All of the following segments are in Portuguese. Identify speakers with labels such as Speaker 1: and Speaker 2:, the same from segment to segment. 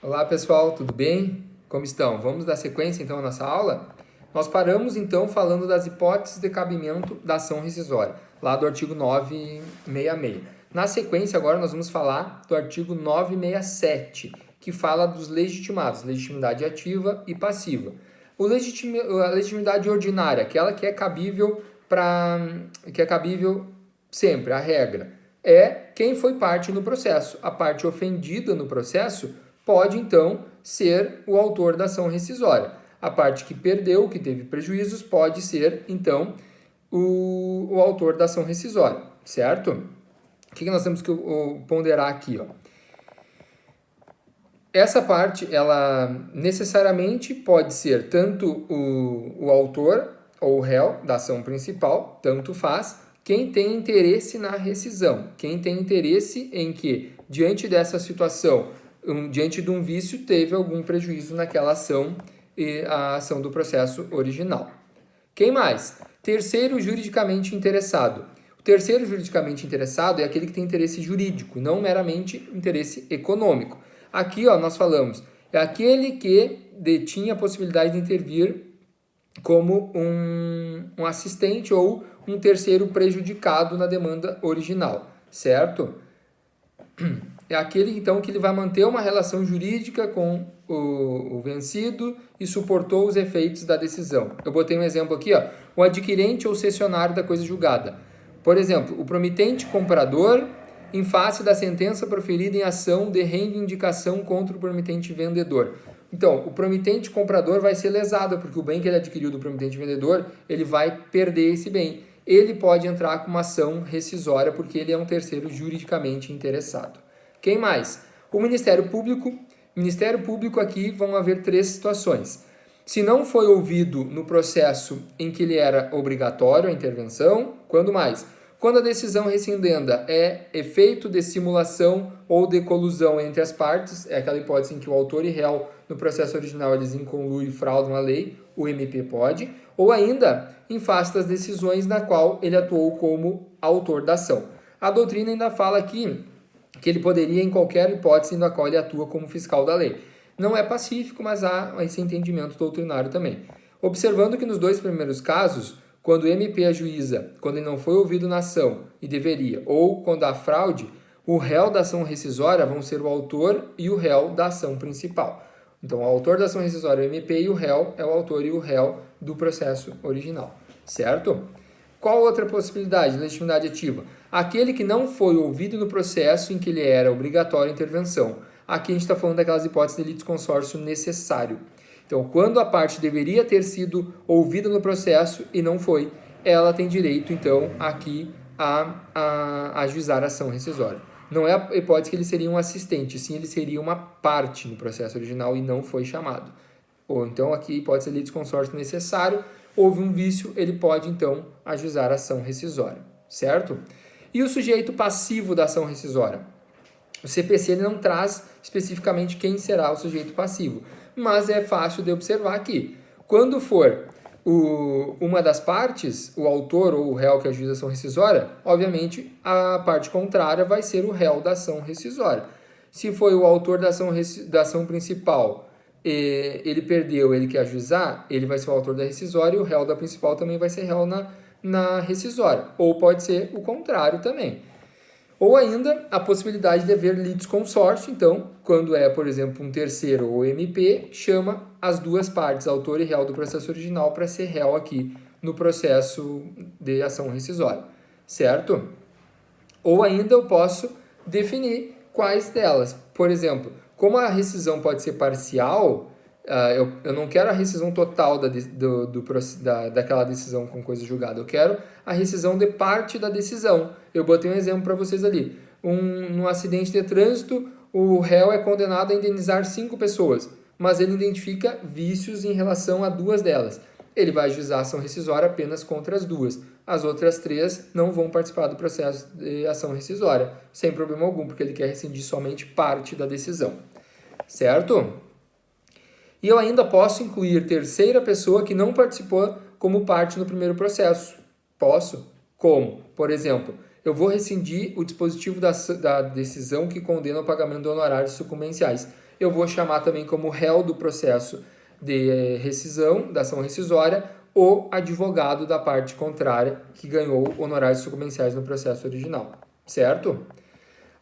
Speaker 1: Olá pessoal, tudo bem? Como estão? Vamos dar sequência então à nossa aula? Nós paramos então falando das hipóteses de cabimento da ação rescisória, lá do artigo 966. Na sequência agora nós vamos falar do artigo 967, que fala dos legitimados, legitimidade ativa e passiva. A legitimidade ordinária, aquela que é cabível sempre, a regra, é quem foi parte no processo. A parte ofendida no processo pode, então, ser o autor da ação rescisória. A parte que perdeu, que teve prejuízos, pode ser, então, o autor da ação rescisória, certo? O que nós temos que ponderar aqui, ó? Essa parte, ela necessariamente pode ser tanto o autor ou o réu da ação principal, tanto faz, quem tem interesse na rescisão, quem tem interesse em que, diante dessa situação, diante de um vício, teve algum prejuízo naquela ação e a ação do processo original. Quem mais? Terceiro juridicamente interessado. O terceiro juridicamente interessado é aquele que tem interesse jurídico, não meramente interesse econômico. Aqui, ó, nós falamos, é aquele que detinha a possibilidade de intervir como um assistente ou um terceiro prejudicado na demanda original, certo? É aquele, então, que ele vai manter uma relação jurídica com o vencido e suportou os efeitos da decisão. Eu botei um exemplo aqui, ó, o adquirente ou cessionário da coisa julgada. Por exemplo, o promitente comprador em face da sentença proferida em ação de reivindicação contra o promitente vendedor. Então, o promitente comprador vai ser lesado, porque o bem que ele adquiriu do promitente vendedor, ele vai perder esse bem. Ele pode entrar com uma ação rescisória, porque ele é um terceiro juridicamente interessado. Quem mais? O Ministério Público. Ministério Público aqui vão haver três situações. Se não foi ouvido no processo em que ele era obrigatório a intervenção, quando mais? Quando a decisão rescindenda é efeito de simulação ou de colusão entre as partes, é aquela hipótese em que o autor e réu no processo original eles incongruem e fraudam a lei, o MP pode, ou ainda em face das decisões na qual ele atuou como autor da ação. A doutrina ainda fala aqui que ele poderia em qualquer hipótese na qual ele atua como fiscal da lei. Não é pacífico, mas há esse entendimento doutrinário também. Observando que nos dois primeiros casos, quando o MP ajuiza, quando ele não foi ouvido na ação e deveria, ou quando há fraude, o réu da ação rescisória vão ser o autor e o réu da ação principal. Então, o autor da ação rescisória é o MP e o réu é o autor e o réu do processo original, certo? Qual outra possibilidade de legitimidade ativa? Aquele que não foi ouvido no processo em que ele era obrigatório a intervenção. Aqui a gente está falando daquelas hipóteses de litisconsórcio necessário. Então, quando a parte deveria ter sido ouvida no processo e não foi, ela tem direito, então, aqui a ajuizar a ação rescisória. Não é a hipótese que ele seria um assistente, sim, ele seria uma parte no processo original e não foi chamado. Ou então, aqui, hipótese de litisconsórcio necessário, houve um vício, ele pode, então, ajuizar a ação rescisória, certo? E o sujeito passivo da ação rescisória? O CPC ele não traz especificamente quem será o sujeito passivo, mas é fácil de observar aqui. Quando for uma das partes, o autor ou o réu que ajuiza a ação rescisória, obviamente a parte contrária vai ser o réu da ação rescisória. Se foi o autor da ação principal, ele perdeu, ele quer ajuizar, ele vai ser o autor da rescisória e o réu da principal também vai ser réu na rescisória. Ou pode ser o contrário também. Ou ainda a possibilidade de haver litisconsórcio, então, quando é, por exemplo, um terceiro ou MP, chama as duas partes, autor e réu do processo original, para ser réu aqui no processo de ação rescisória, certo? Ou ainda eu posso definir quais delas. Por exemplo, como a rescisão pode ser parcial, eu não quero a rescisão total daquela decisão com coisa julgada. Eu quero a rescisão de parte da decisão. Eu botei um exemplo para vocês ali. Num acidente de trânsito, o réu é condenado a indenizar 5 pessoas, mas ele identifica vícios em relação a 2 delas. Ele vai ajuizar a ação rescisória apenas contra as 2. As outras 3 não vão participar do processo de ação rescisória, sem problema algum, porque ele quer rescindir somente parte da decisão. Certo? E eu ainda posso incluir terceira pessoa que não participou como parte no primeiro processo. Posso? Como? Por exemplo, eu vou rescindir o dispositivo da decisão que condena o pagamento de honorários sucumbenciais. eu vou chamar também como réu do processo de rescisão, da ação rescisória, o advogado da parte contrária que ganhou honorários sucumbenciais no processo original, certo?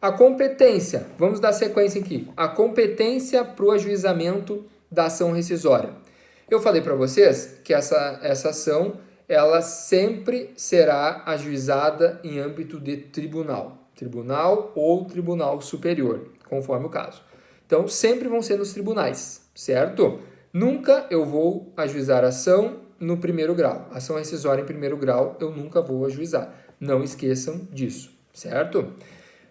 Speaker 1: A competência, vamos dar sequência aqui. A competência para o ajuizamento da ação rescisória. Eu falei para vocês que essa ação, ela sempre será ajuizada em âmbito de tribunal ou tribunal superior, conforme o caso. Então, sempre vão ser nos tribunais, certo? Nunca eu vou ajuizar ação no primeiro grau. Ação rescisória em primeiro grau eu nunca vou ajuizar. Não esqueçam disso, certo?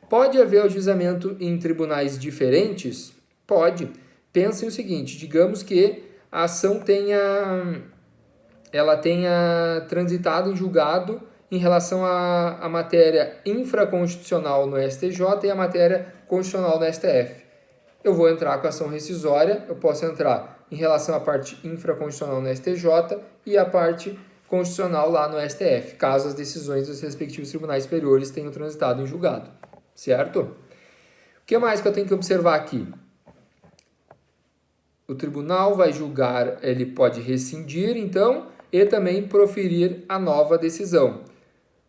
Speaker 1: Pode haver ajuizamento em tribunais diferentes? Pode. Pensem o seguinte, digamos que a ação tenha transitado em julgado em relação à matéria infraconstitucional no STJ e a matéria constitucional no STF. Eu vou entrar com a ação rescisória, eu posso entrar em relação à parte infraconstitucional no STJ e a parte constitucional lá no STF, caso as decisões dos respectivos tribunais superiores tenham transitado em julgado, certo? O que mais que eu tenho que observar aqui? O tribunal vai julgar, ele pode rescindir, então, e também proferir a nova decisão.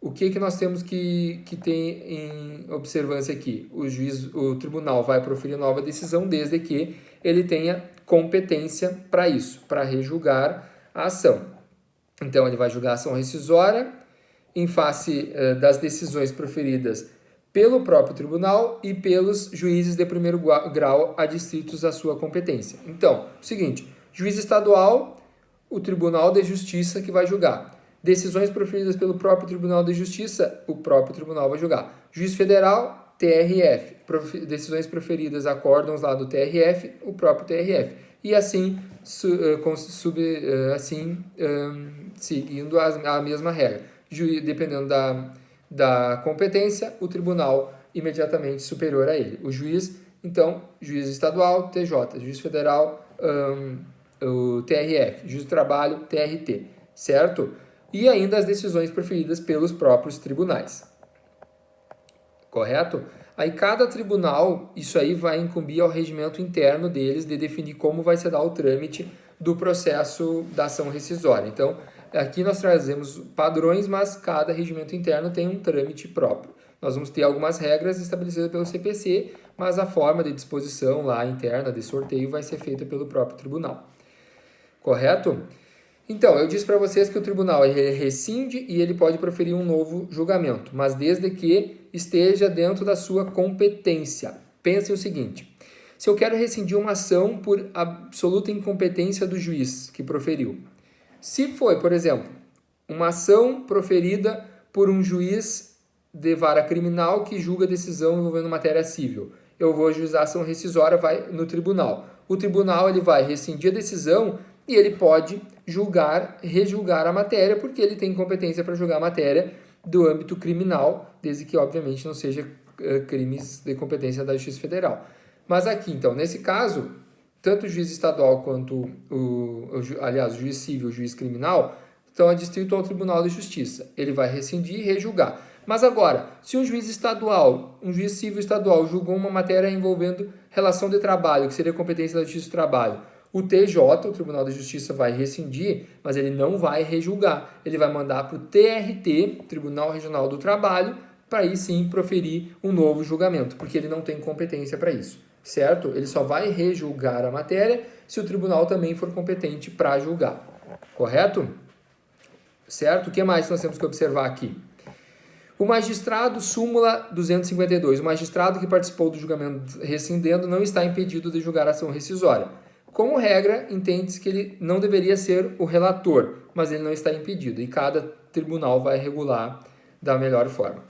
Speaker 1: O que nós temos que ter em observância aqui? O tribunal vai proferir nova decisão desde que ele tenha competência para isso, para rejulgar a ação. Então, ele vai julgar a ação rescisória em face das decisões proferidas pelo próprio tribunal e pelos juízes de primeiro grau adstritos à sua competência. Então, o seguinte, juiz estadual, o Tribunal de Justiça que vai julgar. Decisões proferidas pelo próprio Tribunal de Justiça, o próprio tribunal vai julgar. Juiz federal, TRF. Decisões proferidas, acórdãos lá do TRF, o próprio TRF. E assim, seguindo a mesma regra. Dependendo da competência, o tribunal imediatamente superior a ele. O juiz, então, juiz estadual, TJ. Juiz federal, o TRF. Juiz do trabalho, TRT. Certo? E ainda as decisões proferidas pelos próprios tribunais. Correto? Aí cada tribunal, isso aí vai incumbir ao regimento interno deles de definir como vai se dar o trâmite do processo da ação rescisória. Então, aqui nós trazemos padrões, mas cada regimento interno tem um trâmite próprio. Nós vamos ter algumas regras estabelecidas pelo CPC, mas a forma de disposição lá interna de sorteio vai ser feita pelo próprio tribunal. Correto? Então, eu disse para vocês que o tribunal rescinde e ele pode proferir um novo julgamento, mas desde que esteja dentro da sua competência. Pensem o seguinte, se eu quero rescindir uma ação por absoluta incompetência do juiz que proferiu, se foi, por exemplo, uma ação proferida por um juiz de vara criminal que julga decisão envolvendo matéria civil, eu vou ajuizar a ação rescisória, vai no tribunal. O tribunal ele vai rescindir a decisão e ele pode rejulgar a matéria, porque ele tem competência para julgar a matéria do âmbito criminal, desde que, obviamente, não seja crimes de competência da Justiça Federal. Mas aqui, então, nesse caso, tanto o juiz estadual quanto o juiz civil e o juiz criminal estão adstritos ao Tribunal de Justiça. Ele vai rescindir e rejulgar. Mas agora, se um juiz civil estadual julgou uma matéria envolvendo relação de trabalho, que seria competência da Justiça do Trabalho, o TJ, o Tribunal de Justiça, vai rescindir, mas ele não vai rejulgar. Ele vai mandar para o TRT, Tribunal Regional do Trabalho, para aí sim proferir um novo julgamento, porque ele não tem competência para isso, certo? Ele só vai rejulgar a matéria se o tribunal também for competente para julgar, correto? Certo? O que mais nós temos que observar aqui? O magistrado, súmula 252, o magistrado que participou do julgamento rescindendo não está impedido de julgar a ação rescisória. Como regra, entende-se que ele não deveria ser o relator, mas ele não está impedido e cada tribunal vai regular da melhor forma.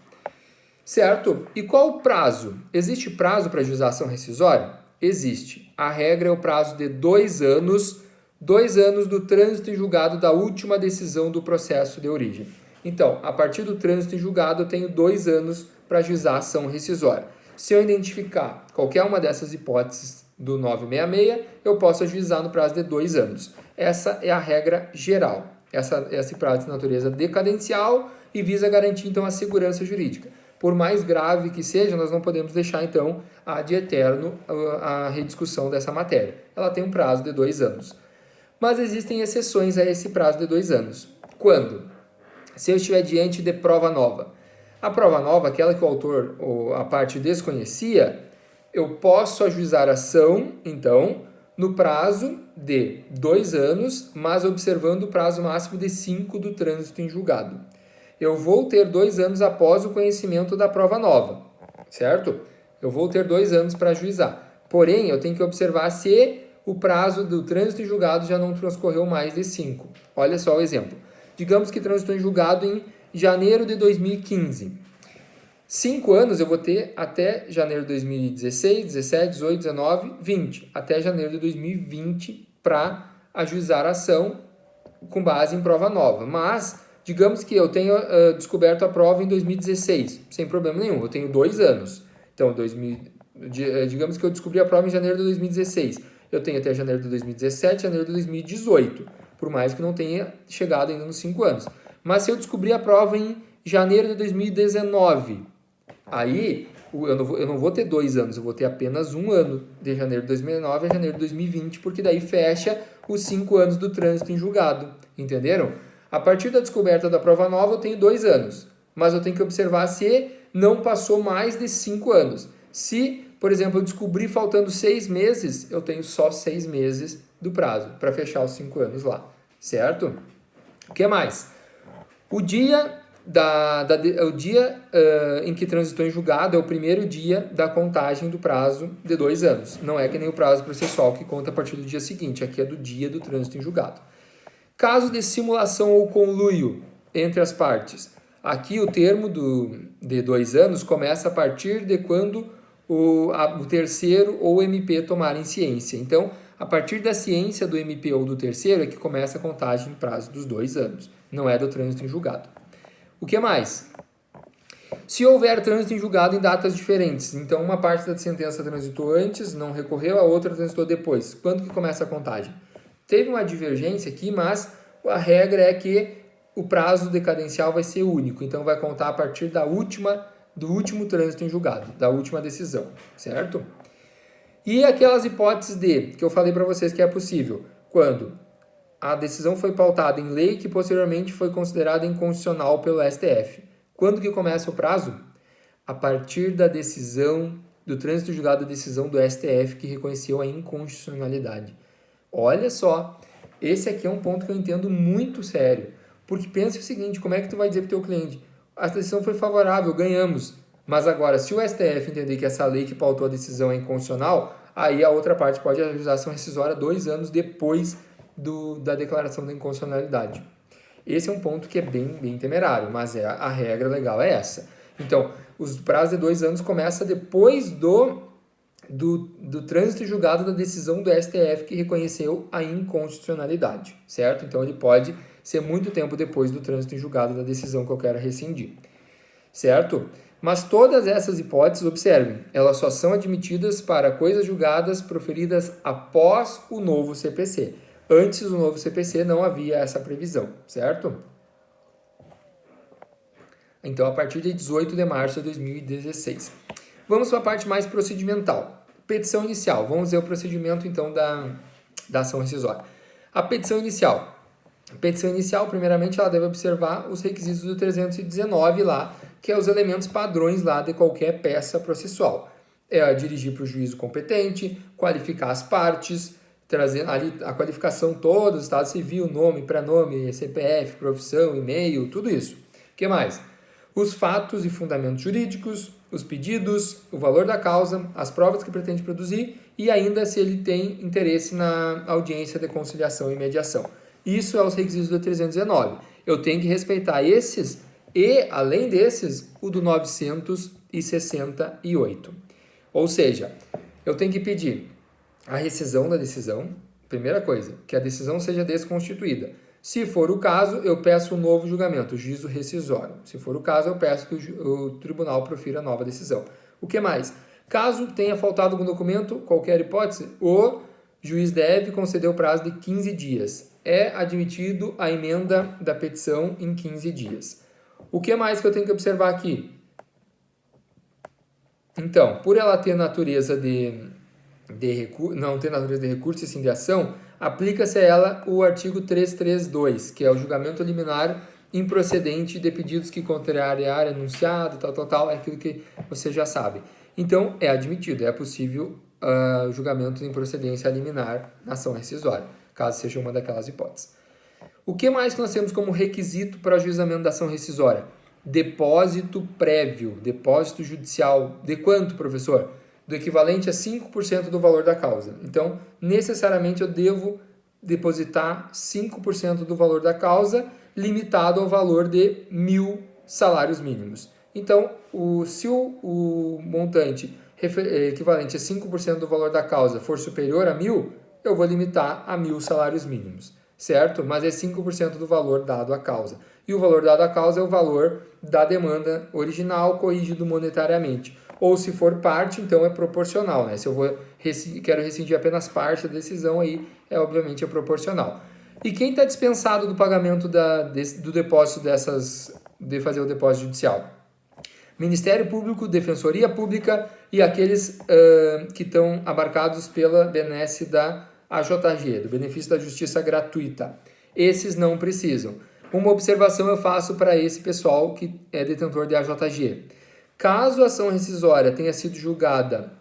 Speaker 1: Certo? E qual o prazo? Existe prazo para ajuizar a ação rescisória? Existe. A regra é o prazo de 2 anos, 2 anos do trânsito em julgado da última decisão do processo de origem. Então, a partir do trânsito em julgado, eu tenho 2 anos para ajuizar a ação rescisória. Se eu identificar qualquer uma dessas hipóteses do 966, eu posso ajuizar no prazo de 2 anos. Essa é a regra geral. Esse prazo de natureza decadencial e visa garantir, então, a segurança jurídica. por mais grave que seja, nós não podemos deixar, então, ad eterno a rediscussão dessa matéria. Ela tem um prazo de 2 anos. Mas existem exceções a esse prazo de 2 anos. Quando? Se eu estiver diante de prova nova. A prova nova, aquela que o autor ou a parte desconhecia, eu posso ajuizar a ação, então, no prazo de 2 anos, mas observando o prazo máximo de 5 do trânsito em julgado. Eu vou ter 2 anos após o conhecimento da prova nova, certo? Eu vou ter 2 anos para ajuizar. Porém, eu tenho que observar se o prazo do trânsito em julgado já não transcorreu mais de 5. Olha só o exemplo. Digamos que transitou em julgado em janeiro de 2015. 5 anos eu vou ter até janeiro de 2016, 17, 18, 19, 20. Até janeiro de 2020 para ajuizar a ação com base em prova nova. Mas, digamos que eu tenha descoberto a prova em 2016, sem problema nenhum. Eu tenho 2 anos. Então, digamos que eu descobri a prova em janeiro de 2016. Eu tenho até janeiro de 2017, janeiro de 2018. Por mais que não tenha chegado ainda nos 5 anos. Mas se eu descobrir a prova em janeiro de 2019, aí eu não vou ter 2 anos, eu vou ter apenas 1 ano, de janeiro de 2009 a janeiro de 2020, porque daí fecha os 5 anos do trânsito em julgado. Entenderam? A partir da descoberta da prova nova eu tenho 2 anos, mas eu tenho que observar se não passou mais de 5 anos. Se, por exemplo, eu descobri faltando 6 meses, eu tenho só 6 meses do prazo para fechar os 5 anos lá, certo? O que mais? O dia em que transitou em julgado é o primeiro dia da contagem do prazo de 2 anos. Não é que nem o prazo processual que conta a partir do dia seguinte, aqui é do dia do trânsito em julgado. Caso de simulação ou conluio entre as partes, aqui o termo de 2 anos começa a partir de quando o terceiro ou o MP tomarem ciência. Então, a partir da ciência do MP ou do terceiro é que começa a contagem em prazo dos 2 anos. Não é do trânsito em julgado. O que mais? Se houver trânsito em julgado em datas diferentes, então uma parte da sentença transitou antes, não recorreu, a outra transitou depois. Quando que começa a contagem? Teve uma divergência aqui, mas a regra é que o prazo decadencial vai ser único. Então vai contar a partir do último trânsito em julgado, da última decisão, certo? E aquelas hipóteses que eu falei para vocês que é possível, quando a decisão foi pautada em lei que posteriormente foi considerada inconstitucional pelo STF. Quando que começa o prazo? A partir da decisão, do trânsito julgado da decisão do STF que reconheceu a inconstitucionalidade. Olha só, esse aqui é um ponto que eu entendo muito sério. Porque pensa o seguinte, como é que tu vai dizer para o teu cliente? A decisão foi favorável, ganhamos. Mas agora, se o STF entender que essa lei que pautou a decisão é inconstitucional, aí a outra parte pode ajuizar ação rescisória 2 anos depois da declaração da inconstitucionalidade. Esse é um ponto que é bem temerário, mas a regra legal é essa. Então, os prazos de 2 anos começa depois do trânsito julgado da decisão do STF que reconheceu a inconstitucionalidade, certo? Então, ele pode ser muito tempo depois do trânsito em julgado da decisão que eu quero rescindir, certo? Mas todas essas hipóteses, observem, elas só são admitidas para coisas julgadas proferidas após o novo CPC. Antes do novo CPC não havia essa previsão, certo? Então, a partir de 18 de março de 2016. Vamos para a parte mais procedimental. Petição inicial. Vamos ver o procedimento, então, da ação rescisória. A petição inicial. A petição inicial, primeiramente, ela deve observar os requisitos do 319 lá, que é os elementos padrões lá de qualquer peça processual. É dirigir para o juízo competente, qualificar as partes, trazendo ali a qualificação toda, estado civil, nome, prenome, CPF, profissão, e-mail, tudo isso. O que mais? Os fatos e fundamentos jurídicos, os pedidos, o valor da causa, as provas que pretende produzir e ainda se ele tem interesse na audiência de conciliação e mediação. Isso é os requisitos do 319. Eu tenho que respeitar esses e, além desses, o do 968. Ou seja, eu tenho que pedir a rescisão da decisão, primeira coisa, que a decisão seja desconstituída. Se for o caso, eu peço um novo julgamento, juízo rescisório. Se for o caso, eu peço que o tribunal profira nova decisão. O que mais? Caso tenha faltado algum documento, qualquer hipótese, o juiz deve conceder o prazo de 15 dias. É admitido a emenda da petição em 15 dias. O que mais que eu tenho que observar aqui? Então, por ela ter natureza não ter natureza de recurso e sim de ação, aplica-se a ela o artigo 332, que é o julgamento liminar improcedente de pedidos que contrariar enunciado, tal, é aquilo que você já sabe. Então, é admitido, é possível julgamento de improcedência liminar na ação rescisória, caso seja uma daquelas hipóteses. O que mais que nós temos como requisito para ajuizamento da ação rescisória? Depósito prévio, depósito judicial. De quanto, professor? Do equivalente a 5% do valor da causa. Então, necessariamente eu devo depositar 5% do valor da causa, limitado ao valor de 1.000 salários mínimos. Então, se o montante equivalente a 5% do valor da causa for superior a 1.000, eu vou limitar a 1.000 salários mínimos, certo? Mas é 5% do valor dado à causa. E o valor dado à causa é o valor da demanda original corrigido monetariamente. Ou se for parte, então é proporcional, né? Se eu quero rescindir apenas parte da decisão, aí obviamente é proporcional. E quem está dispensado do pagamento do depósito de fazer o depósito judicial? Ministério Público, Defensoria Pública e aqueles que estão abarcados pela benesse da AJG, do benefício da justiça gratuita. Esses não precisam. Uma observação eu faço para esse pessoal que é detentor de AJG. Caso a ação rescisória tenha sido julgada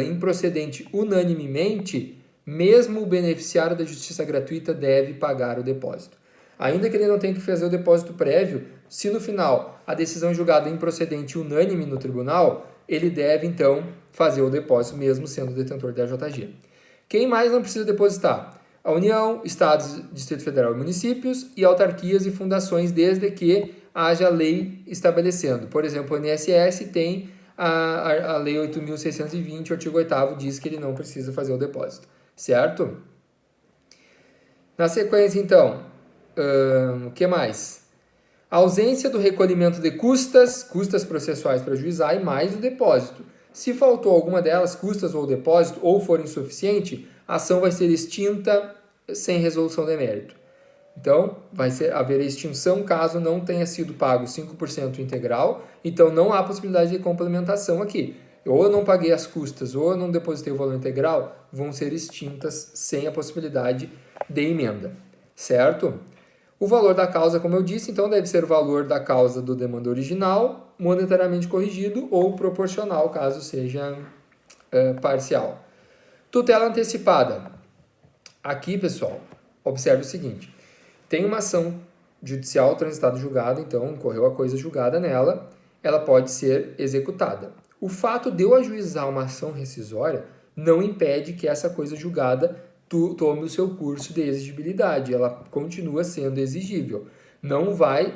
Speaker 1: improcedente unanimemente, mesmo o beneficiário da justiça gratuita deve pagar o depósito. Ainda que ele não tenha que fazer o depósito prévio, se no final a decisão julgada improcedente unânime no tribunal, ele deve então fazer o depósito mesmo sendo detentor da AJG. Quem mais não precisa depositar? A União, Estados, Distrito Federal e municípios e autarquias e fundações, desde que haja lei estabelecendo. Por exemplo, o INSS tem a Lei 8.620, o artigo 8º diz que ele não precisa fazer o depósito, certo? Na sequência, então, o que mais? A ausência do recolhimento de custas processuais para juizar e mais o depósito. Se faltou alguma delas, custas ou depósito, ou for insuficiente, a ação vai ser extinta sem resolução de mérito. Então, vai haver extinção caso não tenha sido pago 5% integral, então não há possibilidade de complementação aqui. Ou eu não paguei as custas, ou eu não depositei o valor integral, vão ser extintas sem a possibilidade de emenda, certo? O valor da causa, como eu disse, então deve ser o valor da causa do demanda original, monetariamente corrigido ou proporcional, caso seja parcial. Tutela antecipada. Aqui, pessoal, observe o seguinte. Tem uma ação judicial transitada julgada, então incorreu a coisa julgada nela, ela pode ser executada. O fato de eu ajuizar uma ação rescisória não impede que essa coisa julgada tome o seu curso de exigibilidade, ela continua sendo exigível. Não vai,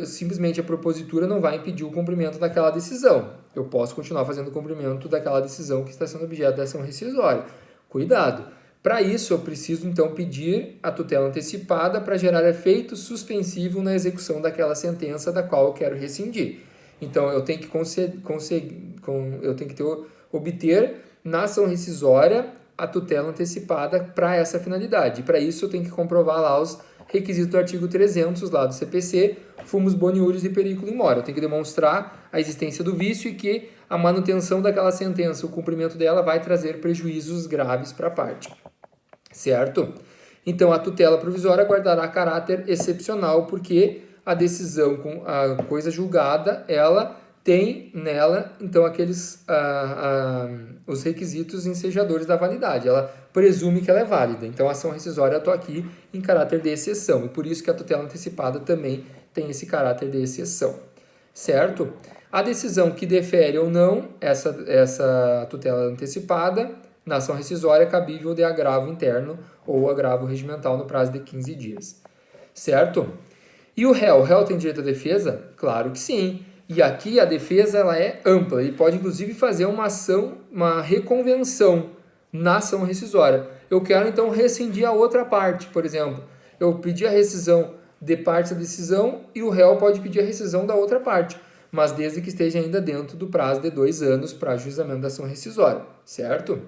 Speaker 1: simplesmente a propositura não vai impedir o cumprimento daquela decisão. Eu posso continuar fazendo o cumprimento daquela decisão que está sendo objeto da ação rescisória. Cuidado! Para isso, eu preciso, então, pedir a tutela antecipada para gerar efeito suspensivo na execução daquela sentença da qual eu quero rescindir. Então, eu tenho que obter na ação rescisória a tutela antecipada para essa finalidade. Para isso, eu tenho que comprovar lá os requisitos do artigo 300 lá do CPC, fumus boniuris e periculum in mora. Eu tenho que demonstrar a existência do vício e que a manutenção daquela sentença, o cumprimento dela, vai trazer prejuízos graves para a parte. Certo? Então, a tutela provisória guardará caráter excepcional, porque a decisão com a coisa julgada, ela tem nela, então, os requisitos ensejadores da validade. Ela presume que ela é válida. Então, a ação rescisória, eu estou aqui em caráter de exceção. E por isso que a tutela antecipada também tem esse caráter de exceção. Certo? A decisão que defere ou não essa tutela antecipada, na ação rescisória, é cabível de agravo interno ou agravo regimental no prazo de 15 dias. Certo? E o réu? O réu tem direito à defesa? Claro que sim. E aqui a defesa ela é ampla. Ele pode, inclusive, fazer uma reconvenção na ação rescisória. Eu quero, então, rescindir a outra parte, por exemplo. Eu pedi a rescisão de parte da decisão e o réu pode pedir a rescisão da outra parte, mas desde que esteja ainda dentro do prazo de 2 anos para ajuizamento da ação rescisória, certo?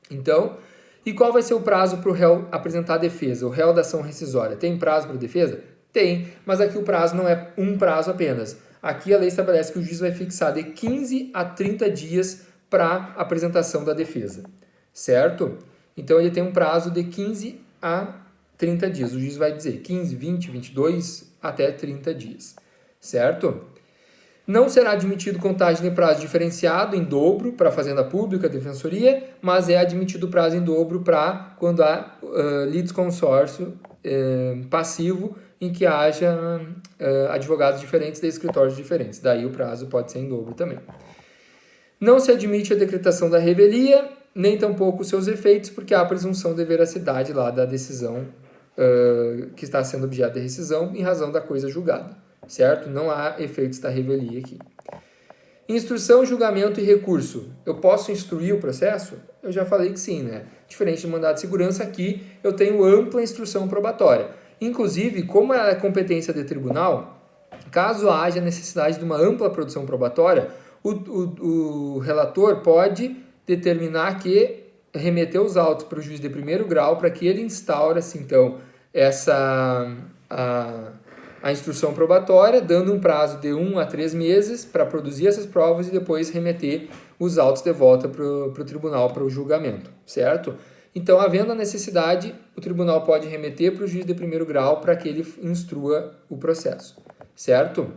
Speaker 1: Então, e qual vai ser o prazo para o réu apresentar a defesa? O réu da ação rescisória tem prazo para defesa? Tem, mas aqui o prazo não é um prazo apenas. Aqui a lei estabelece que o juiz vai fixar de 15 a 30 dias para apresentação da defesa, certo? Então ele tem um prazo de 15 a 30 dias. O juiz vai dizer 15, 20, 22 até 30 dias, certo? Não será admitido contagem de prazo diferenciado em dobro para a Fazenda Pública, Defensoria, mas é admitido prazo em dobro para quando há litisconsórcio passivo em que haja advogados diferentes de escritórios diferentes. Daí o prazo pode ser em dobro também. Não se admite a decretação da revelia, nem tampouco seus efeitos, porque há a presunção de veracidade lá da decisão que está sendo objeto de rescisão em razão da coisa julgada, certo? Não há efeitos da revelia aqui. Instrução, julgamento e recurso. Eu posso instruir o processo? Eu já falei que sim, né? Diferente de mandado de segurança, aqui eu tenho ampla instrução probatória. Inclusive, como ela é competência de tribunal, caso haja necessidade de uma ampla produção probatória, o relator pode determinar que remeter os autos para o juiz de primeiro grau para que ele instaure-se, então, a instrução probatória, dando um prazo de 1 a 3 meses para produzir essas provas e depois remeter os autos de volta para o tribunal para o julgamento, certo? Então, havendo a necessidade, o tribunal pode remeter para o juiz de primeiro grau para que ele instrua o processo, certo?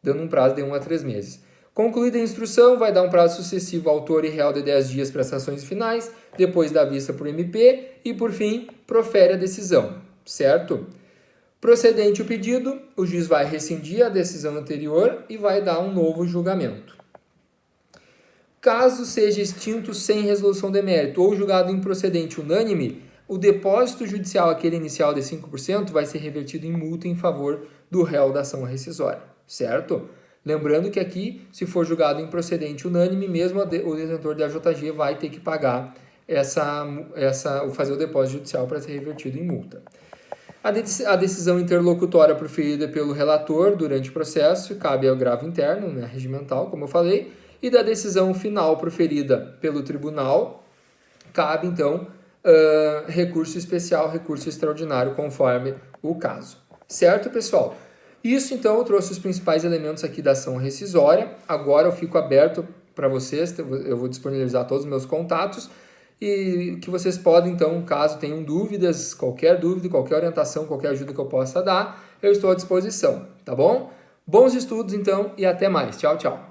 Speaker 1: Dando um prazo de 1 a 3 meses. Concluída a instrução, vai dar um prazo sucessivo ao autor e réu de 10 dias para as ações finais, depois da vista por MP e, por fim, profere a decisão, certo? Procedente o pedido, o juiz vai rescindir a decisão anterior e vai dar um novo julgamento. Caso seja extinto sem resolução de mérito ou julgado improcedente unânime, o depósito judicial, aquele inicial de 5%, vai ser revertido em multa em favor do réu da ação rescisória, certo? Lembrando que aqui, se for julgado improcedente unânime, mesmo o detentor da JG vai ter que pagar fazer o depósito judicial para ser revertido em multa. A decisão interlocutória proferida pelo relator durante o processo cabe ao agravo interno, né, regimental, como eu falei, e da decisão final proferida pelo tribunal cabe, então, recurso especial, recurso extraordinário, conforme o caso. Certo, pessoal? Isso, então, eu trouxe os principais elementos aqui da ação rescisória. Agora eu fico aberto para vocês, eu vou disponibilizar todos os meus contatos e que vocês podem, então, caso tenham dúvidas, qualquer orientação, qualquer ajuda que eu possa dar, eu estou à disposição, tá bom? Bons estudos, então, e até mais. Tchau, tchau.